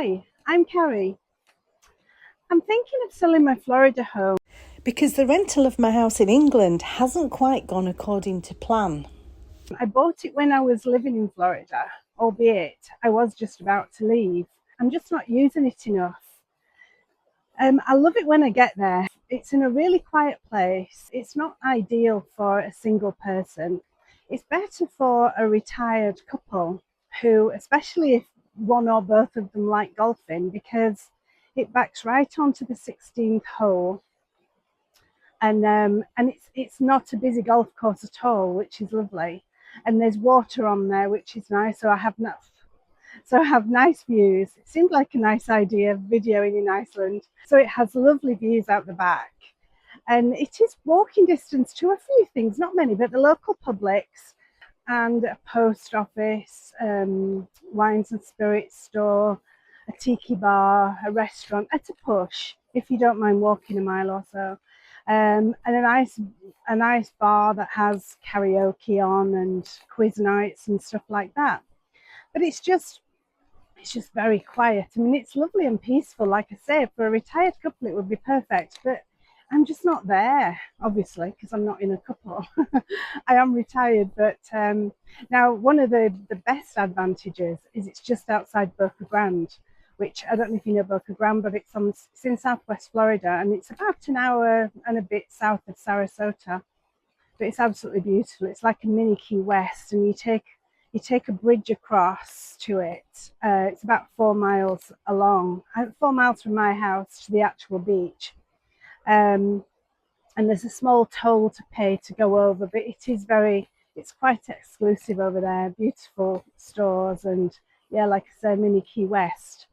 Hi, I'm Cari. I'm thinking of selling my Florida home Because the rental of my house in England hasn't quite gone according to plan. I bought it when I was living in Florida, albeit I was just about to leave. I'm just not using it enough. I love it when I get there. It's in a really quiet place. It's not ideal for a single person. It's better for a retired couple who, especially if one or both of them like golfing, because it backs right onto the 16th hole, and it's not a busy golf course at all, which is lovely. And there's water on there, which is nice. So I have nice views. It seemed like a nice idea videoing in Iceland. So it has lovely views out the back. And it is walking distance to a few things, not many, but the local Publix and a post office, wines and spirits store, a tiki bar, a restaurant at a push, if you don't mind walking a mile or so. And a nice bar that has karaoke on and quiz nights and stuff like that. But it's just very quiet. I mean, it's lovely and peaceful. Like I say, for a retired couple, it would be perfect. But I'm just not there, obviously, because I'm not in a couple. I am retired, but now one of the best advantages is it's just outside Boca Grande, which I don't know if you know Boca Grande, but it's in Southwest Florida, and it's about an hour and a bit south of Sarasota. But it's absolutely beautiful. It's like a mini Key West, and you take a bridge across to it. It's about 4 miles along, 4 miles from my house to the actual beach. Um, and there's a small toll to pay to go over, but it's quite exclusive over there. Beautiful stores, and yeah, like I said, mini Key West,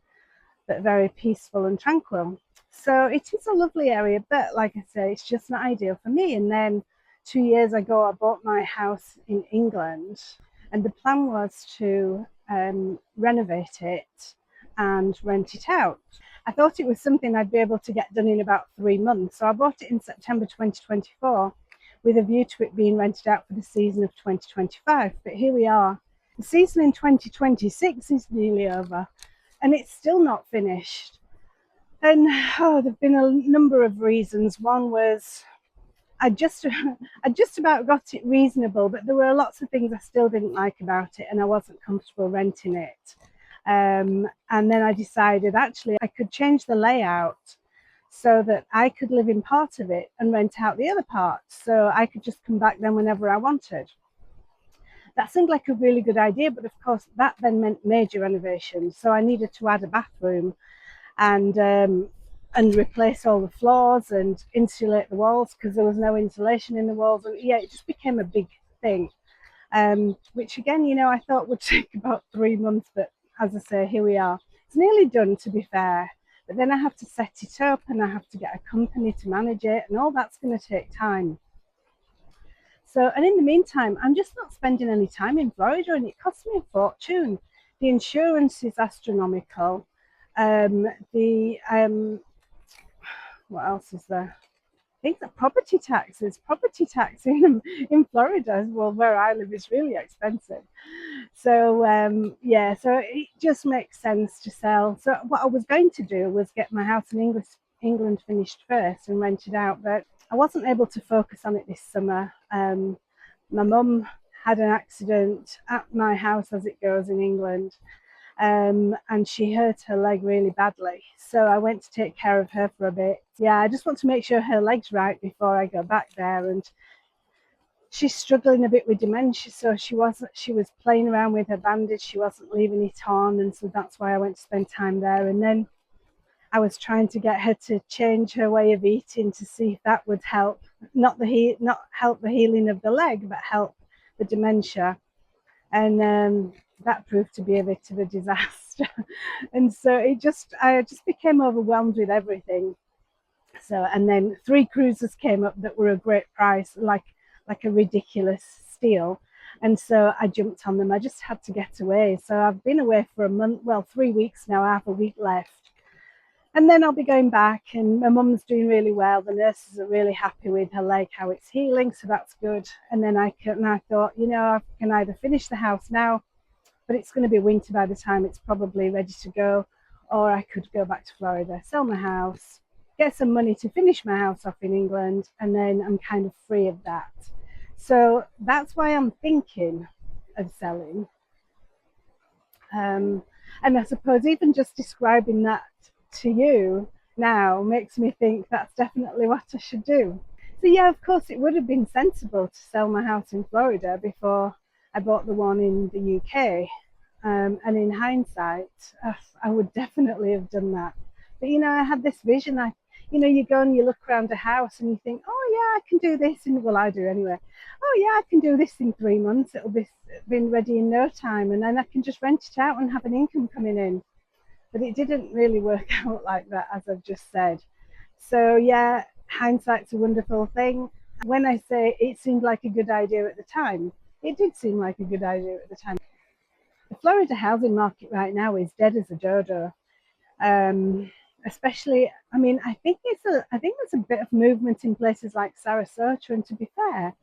but very peaceful and tranquil. So it is a lovely area, but like I say, it's just not ideal for me. And then 2 years ago, I bought my house in England, and the plan was to renovate it and rent it out. I thought it was something I'd be able to get done in about 3 months. So I bought it in September 2024 with a view to it being rented out for the season of 2025. But here we are. The season in 2026 is nearly over, and it's still not finished. And there have been a number of reasons. One was I just I just about got it reasonable, but there were lots of things I still didn't like about it, and I wasn't comfortable renting it. And then I decided actually I could change the layout so that I could live in part of it and rent out the other part, so I could just come back then whenever I wanted. That seemed like a really good idea, but of course that then meant major renovations. So I needed to add a bathroom and replace all the floors and insulate the walls because there was no insulation in the walls. And yeah, it just became a big thing, which again, I thought would take about 3 months, but as I say, here we are. It's nearly done, to be fair, but then I have to set it up and I have to get a company to manage it, and all that's going to take time. So, and in the meantime, I'm just not spending any time in Florida, and it costs me a fortune. The insurance is astronomical. The What else is there? I think that property tax in Florida, well, where I live, is really expensive. So yeah, so it just makes sense to sell. So what I was going to do was get my house in England finished first and rent it out, but I wasn't able to focus on it this summer. My mum had an accident at my house, as it goes in England, and she hurt her leg really badly. So I went to take care of her for a bit. Yeah, I just want to make sure her leg's right before I go back there. And she's struggling a bit with dementia, so she was playing around with her bandage. She wasn't leaving it on, and so that's why I went to spend time there. And then I was trying to get her to change her way of eating to see if that would help, not help the healing of the leg, but help the dementia. And that proved to be a bit of a disaster. And so I just became overwhelmed with everything. So, and then 3 cruises came up that were a great price, like a ridiculous steal. And so I jumped on them. I just had to get away. So I've been away for a month, well, 3 weeks now. I have a week left. And then I'll be going back, and my mum's doing really well. The nurses are really happy with her leg, how it's healing, so that's good. And then I thought, I can either finish the house now, but it's going to be winter by the time it's probably ready to go, or I could go back to Florida, sell my house, get some money to finish my house off in England, and then I'm kind of free of that. So that's why I'm thinking of selling. Um, and I suppose even just describing that to you now makes me think that's definitely what I should do. So, yeah, of course, it would have been sensible to sell my house in Florida before I bought the one in the UK. And in hindsight, I would definitely have done that. But I had this vision. You go and you look around a house and you think, oh yeah, I can do this. And well, I do anyway. Oh yeah, I can do this in 3 months. It'll be been ready in no time, and then I can just rent it out and have an income coming in. But it didn't really work out like that, as I've just said. So yeah, hindsight's a wonderful thing. When I say it seemed like a good idea at the time, it did seem like a good idea at the time. The Florida housing market right now is dead as a dodo. Especially, I mean, I think there's a bit of movement in places like Sarasota. And to be fair,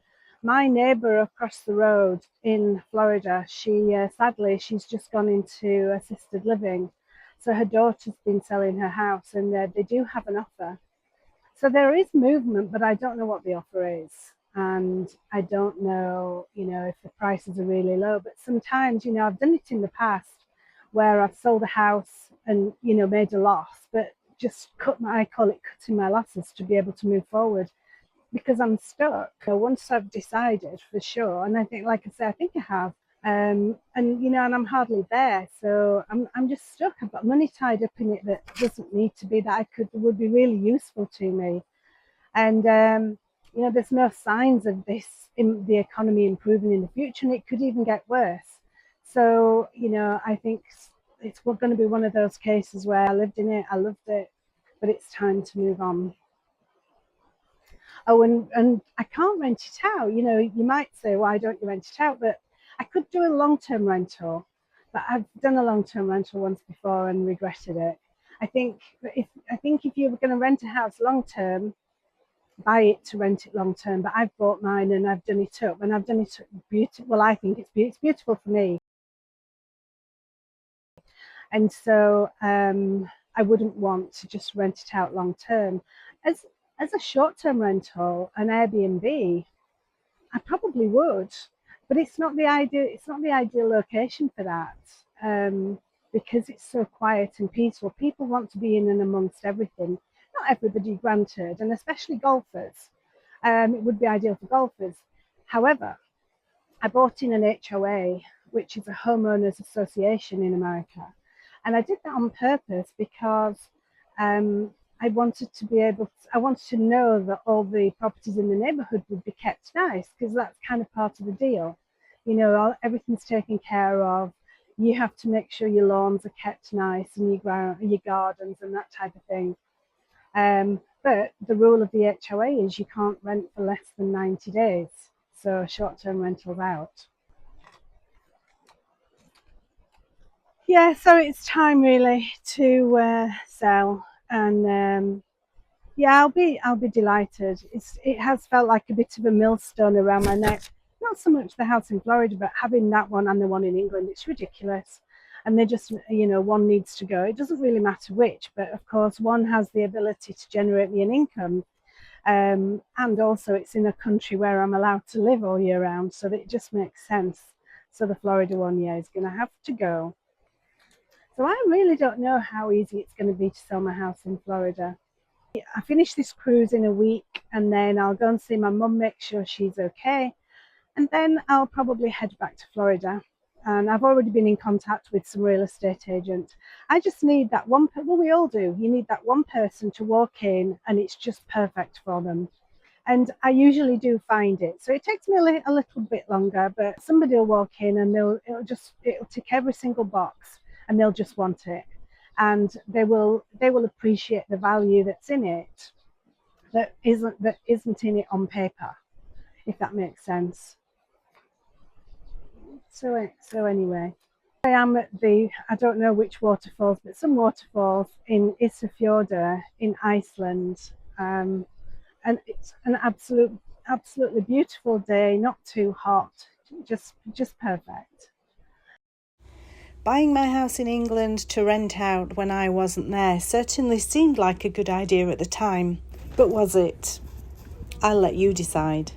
my neighbour across the road in Florida, sadly she's just gone into assisted living. So her daughter's been selling her house, and they do have an offer. So there is movement, but I don't know what the offer is. And I don't know, if the prices are really low. But sometimes, I've done it in the past where I've sold a house and, made a loss, but just I call it cutting my losses to be able to move forward because I'm stuck. Once I've decided for sure, and I think, like I say, I think I have, and I'm hardly there, so I'm just stuck. I've got money tied up in it that doesn't need to be, that would be really useful to me, and there's no signs of this in the economy improving in the future, and it could even get worse. So I think it's going to be one of those cases where I lived in it, I loved it, but it's time to move on. Oh, and I can't rent it out. You might say, why don't you rent it out? But I could do a long-term rental, but I've done a long-term rental once before and regretted it. I think if you were going to rent a house long-term, buy it to rent it long-term. But I've bought mine and I've done it up, and I've done it beautiful. Well, I think it's beautiful for me, and so I wouldn't want to just rent it out long-term. As a short-term rental, an Airbnb, I probably would, but it's not the ideal. It's not the ideal location for that, because it's so quiet and peaceful. People want to be in and amongst everything. Not everybody, granted, and especially golfers. It would be ideal for golfers. However, I bought in an HOA, which is a homeowners association in America, and I did that on purpose because I wanted to be able to, I wanted to know that all the properties in the neighbourhood would be kept nice, because that's kind of part of the deal. Everything's taken care of. You have to make sure your lawns are kept nice and your gardens and that type of thing. But the rule of the HOA is you can't rent for less than 90 days. So short-term rentals out. Yeah, so it's time really to sell, and yeah, I'll be delighted. It has felt like a bit of a millstone around my neck. Not so much the house in Florida, but having that one and the one in England, it's ridiculous. And they just, one needs to go. It doesn't really matter which, but of course, one has the ability to generate me an income. And also, it's in a country where I'm allowed to live all year round, so that it just makes sense. So the Florida one, yeah, is going to have to go. So I really don't know how easy it's going to be to sell my house in Florida. I finish this cruise in a week, and then I'll go and see my mum, make sure she's okay, and then I'll probably head back to Florida. And I've already been in contact with some real estate agents. I just need that one. Well, we all do. You need that one person to walk in, and it's just perfect for them. And I usually do find it. So it takes me a little bit longer, but somebody will walk in and it'll tick every single box, and they'll just want it, and they will appreciate the value that's in it, that isn't in it on paper, if that makes sense. So anyway, I am at I don't know which waterfalls, but some waterfalls in Isafjorda in Iceland. And it's an absolutely beautiful day, not too hot, just perfect. Buying my house in England to rent out when I wasn't there certainly seemed like a good idea at the time, but was it? I'll let you decide.